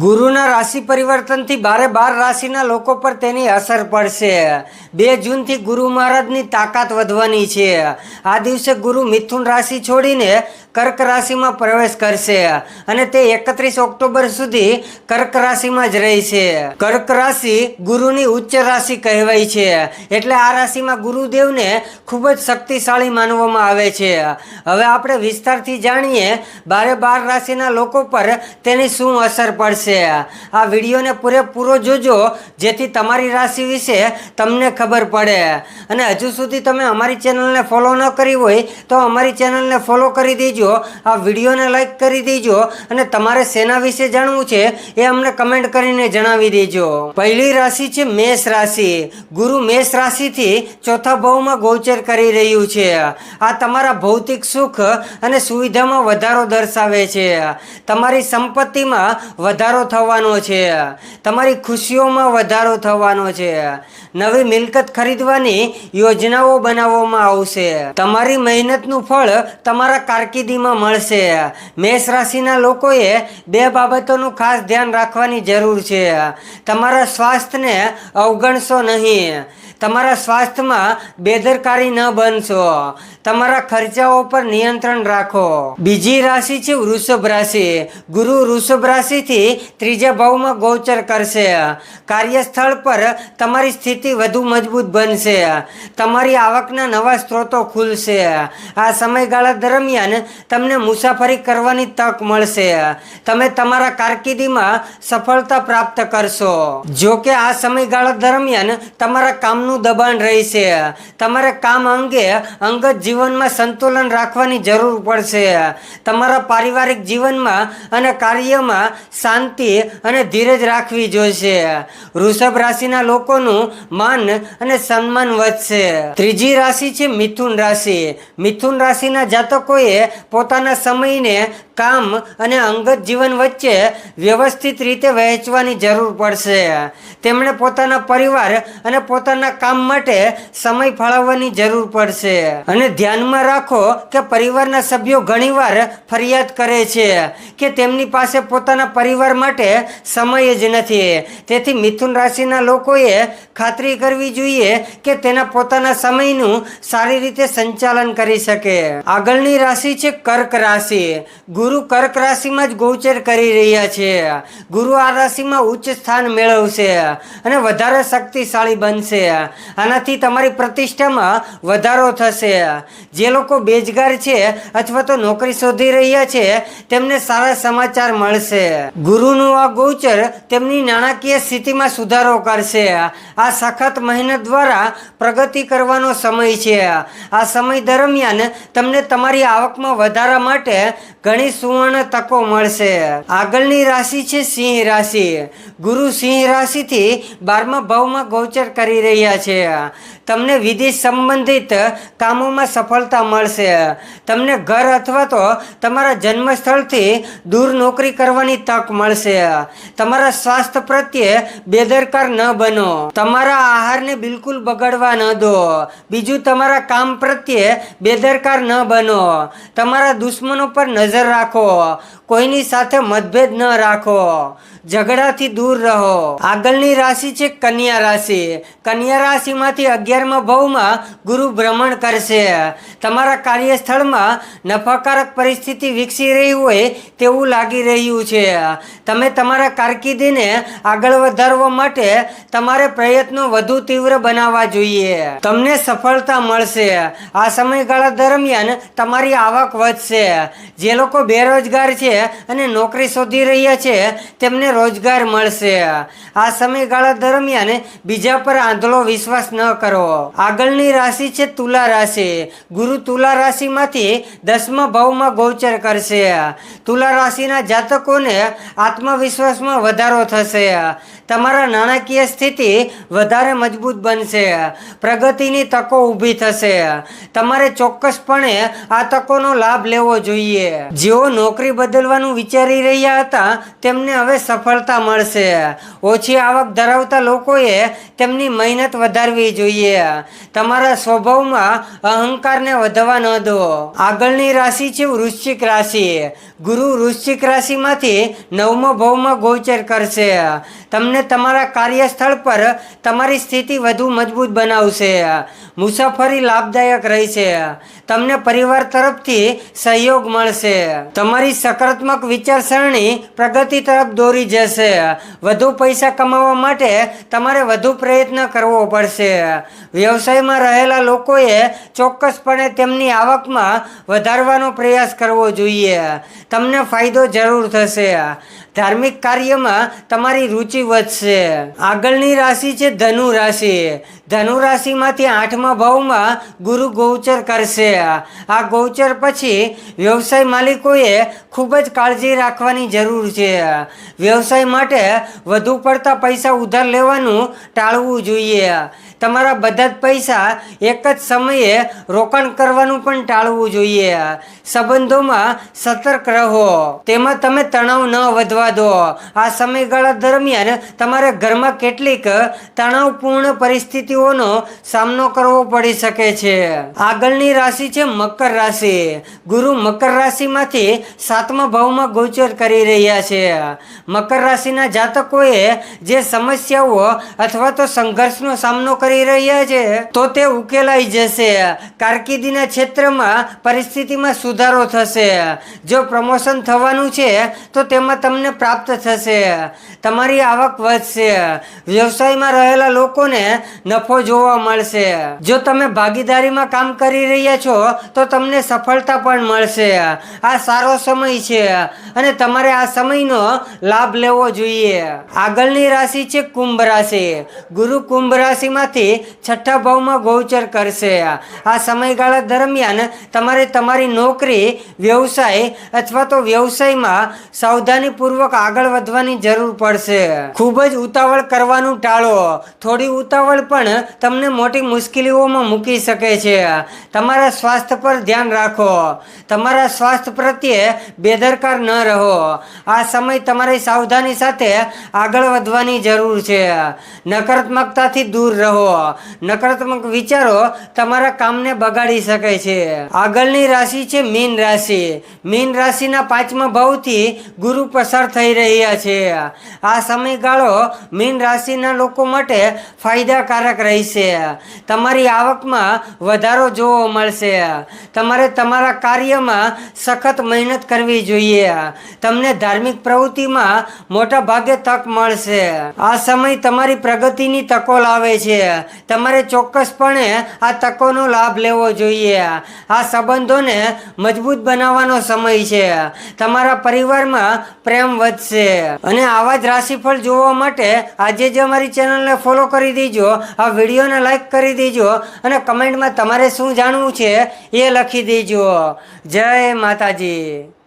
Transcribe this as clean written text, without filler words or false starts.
ગુરુના રાશિ પરિવર્તનથી 12 રાશિના લોકો પર તેની અસર પડશે। 2 જૂનથી ગુરુ મહારાજની તાકાત વધવાની છે। આ દિવસે ગુરુ મિથુન રાશિ છોડીને કર્ક રાશિમાં પ્રવેશ કરશે અને તે 31 ઓક્ટોબર સુધી કર્ક રાશિમાં જ રહેશે। કર્ક રાશિ ગુરુની ઉચ્ચ રાશિ કહેવાય છે, એટલે આ રાશિમાં ગુરુદેવને ખૂબ જ શક્તિશાળી માનવામાં આવે છે। હવે આપણે વિસ્તારથી જાણીએ 12 રાશિના લોકો પર તેની શું અસર પડશે। આ વિડીયોને પૂરેપૂરો જોજો, જેથી તમારી રાશિ વિશે તમને ખબર પડે। અને હજુ સુધી તમે અમારી ચેનલને ફોલો ન કરી હોય તો અમારી ચેનલને ફોલો કરી દેજો, આ વિડીયોને લાઈક કરી દેજો અને તમારે શેના વિશે જાણવું છે એ અમને કમેન્ટ કરીને જણાવી દેજો। પહેલી રાશિ છે મેષ રાશિ। ગુરુ મેષ રાશિથી ચોથા ભાવમાં ગોચર કરી રહ્યું છે। આ તમારા ભૌતિક સુખ અને સુવિધામાં વધારો દર્શાવે છે। તમારી સંપત્તિમાં વધારો થવાનો છે, તમારી ખુશીઓમાં વધારો થવાનો છે। નવી મિલકત ખરીદવાની યોજનાઓ બનાવવામાં આવશે। તમારી મહેનતનું ફળ તમારા કારકિર્દીમાં મળશે। મેષ રાશિના લોકોએ 2 બાબતોનું ખાસ ધ્યાન રાખવાની જરૂર છે। તમારા સ્વાસ્થ્યને અવગણશો નહીં, તમારા સ્વાસ્થ્યમાં બેદરકારી ન બનશો, તમારા ખર્ચાઓ પર નિયંત્રણ રાખો। બીજી રાશિ છે વૃષભ રાશિ। ગુરુ વૃષભ રાશિથી ત્રીજા ભાવમાં ગોચર કરશે। કાર્યસ્થળ પર તમારી સ્થિતિ વધુ મજબૂત બનશે। તમારી આવકના નવા સ્ત્રોતો ખુલશે। આ સમયગાળા દરમિયાન તમને મુસાફરી કરવાની તક મળશે। તમે તમારા કારકિર્દીમાં સફળતા પ્રાપ્ત કરશો। જો કે આ સમયગાળા દરમિયાન તમારા કામનું દબાણ રહેશે। તમારે કામ અંગે અંગત જીવનમાં સંતુલન રાખવાની જરૂર પડશે। તમારા પારિવારિક જીવનમાં અને કાર્યમાં શાંતિ અને ધીરજ રાખવી જોઈશે। વૃષભ રાશિના લોકોનું માન અને સન્માન વધશે। ત્રીજી રાશિ છે મિથુન રાશિ। મિથુન રાશિના જાતકોએ પોતાના સમયને કામ અને અંગત જીવન વચ્ચે વ્યવસ્થિત રીતે વહેંચવાની જરૂર પડશે। તેમણે પોતાના પરિવાર અને પોતાના કામ માટે સમય ફાળવવાની જરૂર પડશે। અને ધ્યાનમાં રાખો કે પરિવારના સભ્યો ઘણીવાર ફરિયાદ કરે છે કે તેમની પાસે પોતાના પરિવાર માટે સમય જ નથી। તેથી મિથુન રાશિના લોકોએ ખાતરી કરવી જોઈએ કે તેના પોતાના સમયનું સારી રીતે સંચાલન કરી શકે। આગળની રાશિ છે કર્ક રાશિ। ગુરુ કર્ક રાશિમાં જ ગોચર કરી રહ્યા છે। ગુરુ આ રાશિમાં ઉચ્ચ સ્થાન મેળવશે અને વધારે શક્તિશાળી બનશે। આનાથી તમારી પ્રતિષ્ઠામાં વધારો થશે। જે લોકો બેજગાર છે અથવા તો નોકરી શોધી રહ્યા છે તેમને સારા સમાચાર મળશે। ગુરુનું આ ગોચર તેમની નાણાકીય સ્થિતિમાં સુધારો કરશે। આ સખત મહેનત દ્વારા પ્રગતિ કરવાનો સમય છે। આ સમય દરમિયાન તમને તમારી આવકમાં વધારા માટે ઘણી સુવર્ણ તકો મળશે। આગળની રાશિ છે સિંહ રાશિ। ગુરુ સિંહ રાશિથી 12મા ભાવમાં ગોચર કરી રહ્યા છે। તમને વિદેશ સંબંધિત કામોમાં સફળતા મળશે। તમને ઘર અથવા તો તમારા જન્મ સ્થળથી દૂર નોકરી કરવાની તક મળશે। તમારા સ્વાસ્થ્ય પ્રત્યે બેદરકાર ન બનો, તમારા આહારને બિલકુલ બગડવા ન દો। બીજું, તમારા કામ પ્રત્યે બેદરકાર ન બનો। તમારા દુશ્મનો પર નજર રાખો, કોઈની સાથે મતભેદ ન રાખો, ઝઘડાથી દૂર રહો। આગળની રાશિ છે કન્યા રાશિ। કન્યા રાશિમાંથી 11મા ભાવમાં ગુરુ ભ્રમણ કરશે। તમારા કાર્યસ્થળમાં નફાકારક પરિસ્થિતિ વિકસી રહી હોય તેવું લાગી રહ્યું છે। તમે તમારા કારકિર્દીને આગળ વધારવા માટે તમારે પ્રયત્નો વધુ તીવ્ર બનાવવા જોઈએ। તમને સફળતા મળશે। આ સમયગાળા દરમિયાન તમારી આવક વધશે। જે લોકો બેરોજગાર છે અને નોકરી શોધી રહ્યા છે તેમને રોજગાર મળશે। આ સમયગાળા દરમિયાન બીજા પર આંધળો વિશ્વાસ ન કરો। આગળની રાશિ છે તુલા રાશિ। ગુરુ તુલા રાશિમાંથી 10મા ભાવમાં ગોચર કરશે। તુલા રાશિના જાતકોને આત્મવિશ્વાસમાં વધારો થશે। તમારા નાણાકીય સ્થિતિ વધારે મજબૂત બનશે। પ્રગતિની તકો ઊભી થશે। તમારે ચોક્કસપણે આ તકોનો લાભ લેવો જોઈએ। જેઓ જેઓ નોકરી બદલવાનું વિચારી રહ્યા હતા તેમને હવે સફળતા મળશે. ઓછી આવક ધરાવતા લોકોએ તેમની મહેનત વધારવી જોઈએ. તમારા સ્વભાવમાં અહંકારને વધવા ન દો. આગળની રાશિ છે વૃશ્ચિક રાશિ. ગુરુ વૃશ્ચિક રાશિમાંથી 9મા ભાવમાં ગોચર કરશે. તમને તમારા કાર્યસ્થળ પર તમારી સ્થિતિ વધુ મજબૂત બનાવશે. મુસાફરી લાભદાયક રહેશે. તમને પરિવાર તરફથી સહયોગ મળશે. તમારી સકારાત્મક વિચારસરણી પ્રગતિ તરફ દોરી જશે. વધુ પૈસા કમાવા માટે તમારે વધુ પ્રયત્ન કરવો પડશે. વ્યવસાયમાં રહેલા લોકોએ ચોક્કસપણે તેમની આવકમાં વધારવાનો પ્રયાસ કરવો જોઈએ. તમને ફાયદો જરૂર થશે. ધાર્મિક કાર્યમાં તમારી રુચિ વધશે. આગળની રાશિ છે ધનુ રાશિ. ધનુ રાશિમાંથી 8મા ભાવમાં ગુરુ ગોચર કરશે. આ ગોચર પછી વ્યવસાય માલિકોએ ખૂબ જ કાળજી રાખવાની જરૂર છે. વ્યવસાય માટે વધુ પડતા પૈસા ઉધાર લેવાનું ટાળવું જોઈએ. તમારા બધા જ પૈસા એક જ સમયે રોકાણ કરવાનું પણ ટાળવું જોઈએ. સંબંધોમાં સતર્ક રહો. તેમાં તમે તણાવ ન વધવા દો. આ સમયગાળા દરમિયાન તમારે ઘરમાં કેટલીક તણાવપૂર્ણ પરિસ્થિતિઓનો સામનો કરવો પડી શકે છે. આગળની રાશિ છે મકર રાશિ. ગુરુ મકર રાશિમાંથી 7મા ભાવમાં ગોચર કરી રહ્યા છે. મકર રાશિના જાતકોએ જે સમસ્યાઓ અથવા તો સંઘર્ષનો સામનો કરી રહ્યા છે તો તે ઉકેલાઈ જશે. કારકિર્દીના ક્ષેત્રમાં પરિસ્થિતિમાં સુધારો થશે. જો પ્રમોશન થવાનું છે તો તેમાં તમને પ્રાપ્ત થશે. તમારી આવક વધશે. વ્યવસાયમાં રહેલા લોકોને નફો જોવા મળશે. જો તમે ભાગીદારીમાં કામ કરી રહ્યા છો તો તમને સફળતા પણ મળશે. આ સારો સમય છે અને તમારે આ સમયનો લાભ લેવો જોઈએ. આગળની રાશિ છે કુંભ રાશિ. ગુરુ કુંભ રાશિમાંથી 6ઠ્ઠા ભાવમાં ગોચર કરશે. આ સમયગાળા દરમિયાન તમારે તમારી નોકરી, વ્યવસાય અથવા તો વ્યવસાયમાં સાવધાનીપૂર્વક આગળ વધવાની જરૂર પડશે. ખૂબ જ ઉતાવળ કરવાનું ટાળો. થોડી ઉતાવળ પણ તમને મોટી મુશ્કેલીઓમાં મૂકી શકે છે. તમારા સ્વાસ્થ્ય પર ધ્યાન રાખો. તમારા સ્વાસ્થ્ય પ્રત્યે બેદરકાર ન રહો. આ સમય તમારી સાવધાની સાથે આગળ વધવાની જરૂર છે. નકારાત્મકતાથી દૂર રહો. નકારાત્મક વિચારો તમારા કામને બગાડી શકે છે. આગળની રાશિ છે મીન રાશિ. મીન રાશિના 5મા ભાવથી ગુરુ પસાર થઈ રહ્યા છે. આ સમયગાળો મીન રાશિના લોકો માટે ફાયદાકારક રહેશે. તમારી આવકમાં વધારો જોવા મળશે. તમારે તમારા કાર્યમાં સખત મહેનત કરવી જોઈએ. તમને ધાર્મિક પ્રવૃત્તિમાં મોટા ભાગે તક મળશે. આ સમય તમારી પ્રગતિની તકો લાવે છે. તમારે ચોક્કસપણે આ તકોનો લાભ લેવો જોઈએ. આ સંબંધોને મજબૂત બનાવવાનો સમય છે. તમારા પરિવારમાં પ્રેમ વધશે. અને આવા જ રાશિફળ જોવા માટે આજે જ અમારી ચેનલને ફોલો કરી દેજો. આ વિડીયોને લાઈક કરી દેજો અને કમેન્ટમાં તમારે શું જાણવું છે એ લખી દેજો. જય માતાજી.